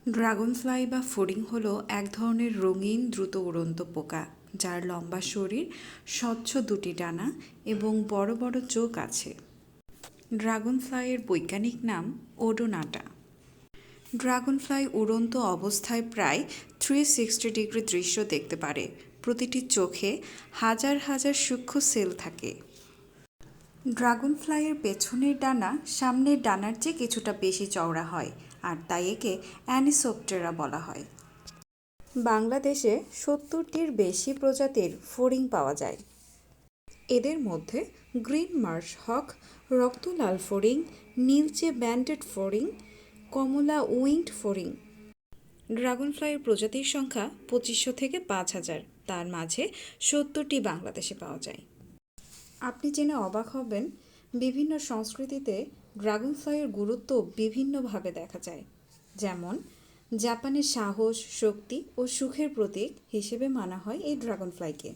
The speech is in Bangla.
ড্রাগনফ্লাই বা ফড়িং হলো এক ধরনের রঙিন দ্রুত উড়ন্ত পোকা যার লম্বা শরীর, স্বচ্ছ দুটি ডানা এবং বড় বড় চোখ আছে। ড্রাগনফ্লাইয়ের বৈজ্ঞানিক নাম ওডোনাটা। ড্রাগনফ্লাই উড়ন্ত অবস্থায় প্রায় 360 ডিগ্রি দৃশ্য দেখতে পারে। প্রতিটি চোখে হাজার হাজার সূক্ষ্ম সেল থাকে। ড্রাগনফ্লাইয়ের পেছনের ডানা সামনের ডানার চেয়ে কিছুটা বেশি চওড়া হয়, আর তাই একে অ্যানিসোপ্টেরা বলা হয়। বাংলাদেশে 70টির বেশি প্রজাতির ফড়িং পাওয়া যায়। এদের মধ্যে গ্রিন মার্শ হক, রক্তলাল ফড়িং, নীলচে ব্যান্ডেড ফড়িং, কমলা উইংড ফড়িং। ড্রাগনফ্লাইয়ের প্রজাতির সংখ্যা 2500 থেকে 5000, তার মাঝে 70টি বাংলাদেশে পাওয়া যায়। আপনি জেনে অবাক হবেন, বিভিন্ন সংস্কৃতিতে ড্রাগনফ্লাইয়ের গুরুত্ব বিভিন্নভাবে দেখা যায়। যেমন জাপানে সাহস, শক্তি ও সুখের প্রতীক হিসেবে মানা হয় এই ড্রাগনফ্লাইকে।